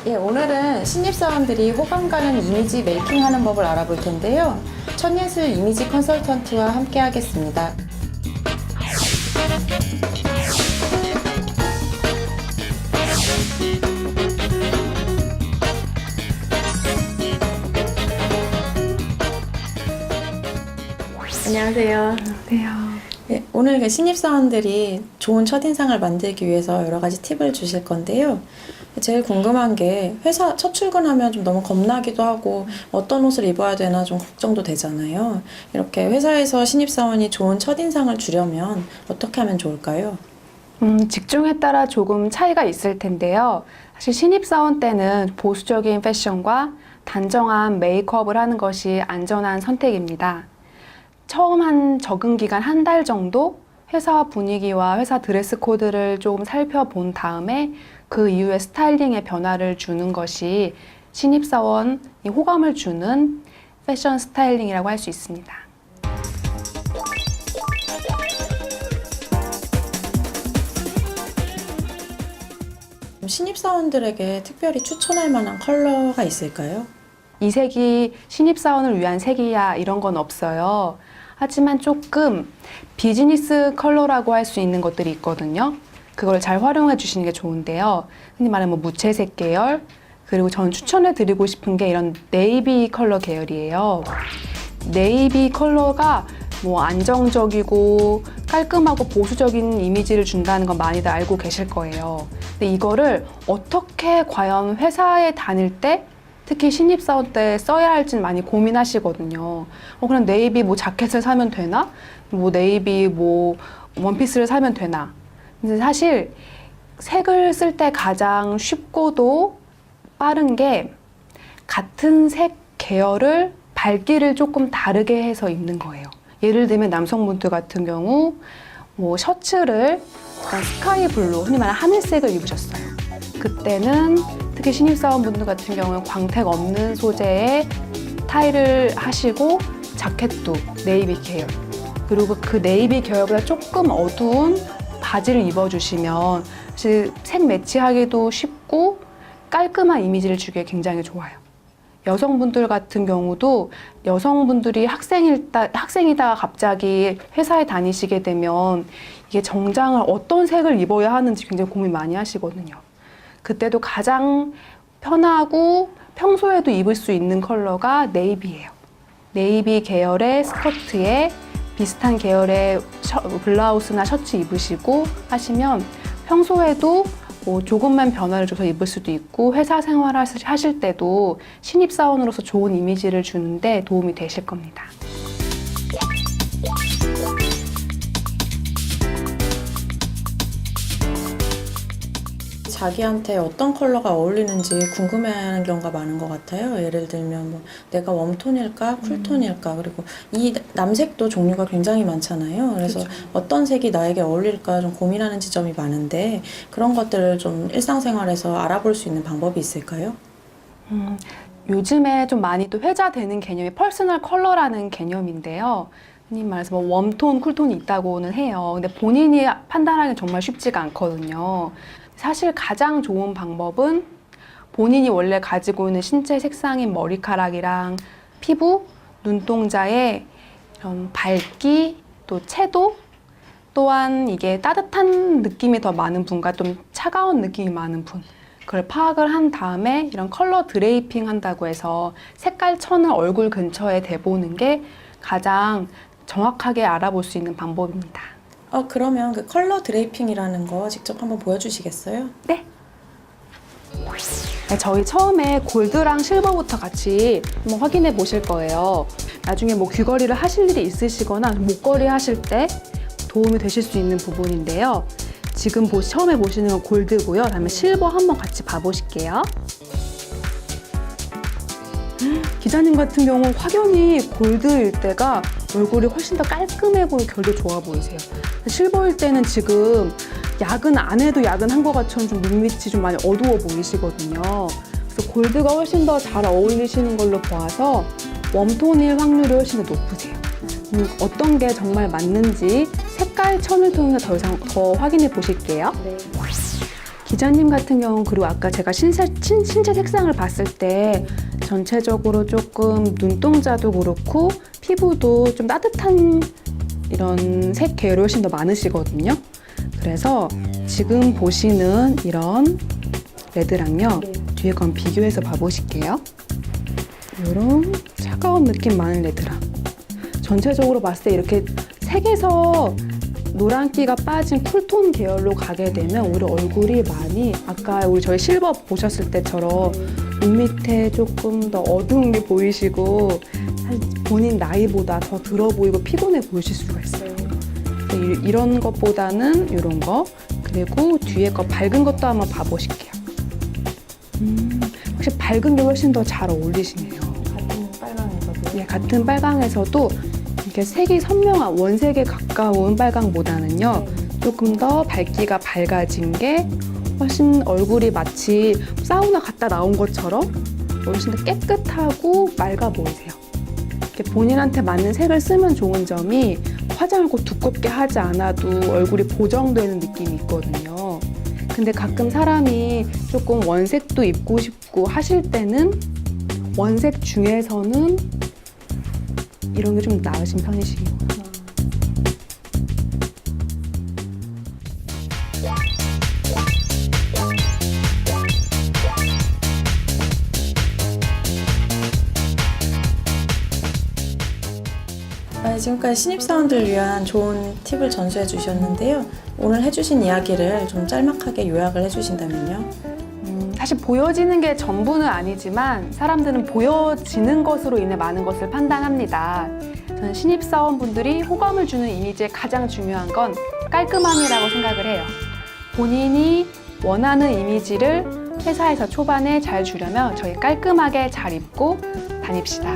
예, 오늘은 신입사원들이 호감 가는 이미지 메이킹하는 법을 알아볼 텐데요. 천예슬 이미지 컨설턴트와 함께 하겠습니다. 안녕하세요. 안녕하세요. 예, 오늘 신입사원들이 좋은 첫인상을 만들기 위해서 여러 가지 팁을 주실 건데요. 제일 궁금한 게 회사 첫 출근하면 좀 너무 겁나기도 하고 어떤 옷을 입어야 되나 좀 걱정도 되잖아요. 이렇게 회사에서 신입사원이 좋은 첫인상을 주려면 어떻게 하면 좋을까요? 직종에 따라 조금 차이가 있을 텐데요. 사실 신입사원 때는 보수적인 패션과 단정한 메이크업을 하는 것이 안전한 선택입니다. 처음 한 적응 기간 한 달 정도 회사 분위기와 회사 드레스 코드를 조금 살펴본 다음에 그 이후에 스타일링에 변화를 주는 것이 신입사원이 호감을 주는 패션 스타일링이라고 할 수 있습니다. 신입사원들에게 특별히 추천할 만한 컬러가 있을까요? 이 색이 신입사원을 위한 색이야 이런 건 없어요. 하지만 조금 비즈니스 컬러라고 할 수 있는 것들이 있거든요. 그걸 잘 활용해 주시는 게 좋은데요. 흔히 말하면 무채색 계열, 그리고 저는 추천해 드리고 싶은 게 이런 네이비 컬러 계열이에요. 네이비 컬러가 뭐 안정적이고 깔끔하고 보수적인 이미지를 준다는 건 많이들 알고 계실 거예요. 근데 이거를 어떻게 과연 회사에 다닐 때 특히 신입사원 때 써야 할지는 많이 고민하시거든요. 그냥 네이비 뭐 자켓을 사면 되나? 뭐 네이비 뭐 원피스를 사면 되나? 근데 사실 색을 쓸 때 가장 쉽고도 빠른 게 같은 색 계열을 밝기를 조금 다르게 해서 입는 거예요. 예를 들면 남성분들 같은 경우 뭐 셔츠를 약간 스카이 블루, 흔히 말하는 하늘색을 입으셨어요. 그때는 특히 신입사원분들 같은 경우는 광택 없는 소재의 타이를 하시고 자켓도 네이비 계열, 그리고 그 네이비 계열보다 조금 어두운 바지를 입어주시면 사실 색 매치하기도 쉽고 깔끔한 이미지를 주기에 굉장히 좋아요. 여성분들 같은 경우도 여성분들이 학생이다가 갑자기 회사에 다니시게 되면 이게 정장을 어떤 색을 입어야 하는지 굉장히 고민 많이 하시거든요. 그때도 가장 편하고 평소에도 입을 수 있는 컬러가 네이비예요. 네이비 계열의 스커트에 비슷한 계열의 블라우스나 셔츠 입으시고 하시면 평소에도 뭐 조금만 변화를 줘서 입을 수도 있고 회사 생활을 하실 때도 신입사원으로서 좋은 이미지를 주는데 도움이 되실 겁니다. 자기한테 어떤 컬러가 어울리는지 궁금해하는 경우가 많은 것 같아요. 예를 들면 뭐 내가 웜톤일까, 쿨톤일까, 그리고 이 남색도 종류가 굉장히 많잖아요. 그래서 그렇죠. 어떤 색이 나에게 어울릴까 좀 고민하는 지점이 많은데 그런 것들을 좀 일상생활에서 알아볼 수 있는 방법이 있을까요? 요즘에 좀 많이 또 회자되는 개념이 퍼스널 컬러라는 개념인데요. 흔히 말해서 뭐 웜톤, 쿨톤이 있다고는 해요. 근데 본인이 판단하기는 정말 쉽지가 않거든요. 사실 가장 좋은 방법은 본인이 원래 가지고 있는 신체 색상인 머리카락이랑 피부, 눈동자의 이런 밝기, 또 채도, 또한 이게 따뜻한 느낌이 더 많은 분과 좀 차가운 느낌이 많은 분, 그걸 파악을 한 다음에 이런 컬러 드레이핑 한다고 해서 색깔 천을 얼굴 근처에 대보는 게 가장 정확하게 알아볼 수 있는 방법입니다. 그러면 그 컬러 드레이핑이라는 거 직접 한번 보여주시겠어요? 네. 저희 처음에 골드랑 실버부터 같이 한번 확인해 보실 거예요. 나중에 뭐 귀걸이를 하실 일이 있으시거나 목걸이 하실 때 도움이 되실 수 있는 부분인데요. 지금 처음에 보시는 건 골드고요. 다음에 실버 한번 같이 봐보실게요. 기자님 같은 경우 확연히 골드일 때가 얼굴이 훨씬 더 깔끔해 보이고 결도 좋아 보이세요. 실버일 때는 지금 야근 안 해도 야근한 것 같처럼 좀 눈밑이 좀 많이 어두워 보이시거든요. 그래서 골드가 훨씬 더 잘 어울리시는 걸로 보아서 웜톤일 확률이 훨씬 더 높으세요. 어떤 게 정말 맞는지 색깔 천을 통해서 더 확인해 보실게요. 네. 기자님 같은 경우 그리고 아까 제가 신체 색상을 봤을 때 전체적으로 조금 눈동자도 그렇고 피부도 좀 따뜻한 이런 색 계열이 훨씬 더 많으시거든요. 그래서 지금 보시는 이런 레드랑요. 뒤에 건 비교해서 봐보실게요. 이런 차가운 느낌 많은 레드랑. 전체적으로 봤을 때 이렇게 색에서 노란기가 빠진 쿨톤 계열로 가게 되면 우리 얼굴이 많이 아까 우리 저희 실버 보셨을 때처럼 눈 밑에 조금 더 어두운 게 보이시고 사실 본인 나이보다 더 들어 보이고 피곤해 보이실 수가 있어요. 이런 것보다는 이런 거 그리고 뒤에 거 밝은 것도 한번 봐보실게요. 확실히 밝은 게 훨씬 더 잘 어울리시네요. 같은 빨강에서도. 네, 같은 빨강에서도 이렇게 색이 선명한 원색에 가까운 빨강보다는요 조금 더 밝기가 밝아진 게 훨씬 얼굴이 마치 사우나 갔다 나온 것처럼 훨씬 더 깨끗하고 맑아 보이세요. 이렇게 본인한테 맞는 색을 쓰면 좋은 점이 화장을 꼭 두껍게 하지 않아도 얼굴이 보정되는 느낌이 있거든요. 근데 가끔 사람이 조금 원색도 입고 싶고 하실 때는 원색 중에서는 이런 게 좀 나으신 편이신 거예요. 지금까지 신입사원들을 위한 좋은 팁을 전수해 주셨는데요. 오늘 해주신 이야기를 좀 짤막하게 요약을 해주신다면요. 사실 보여지는 게 전부는 아니지만 사람들은 보여지는 것으로 인해 많은 것을 판단합니다. 저는 신입사원분들이 호감을 주는 이미지의 가장 중요한 건 깔끔함이라고 생각을 해요. 본인이 원하는 이미지를 회사에서 초반에 잘 주려면 저희 깔끔하게 잘 입고 다닙시다.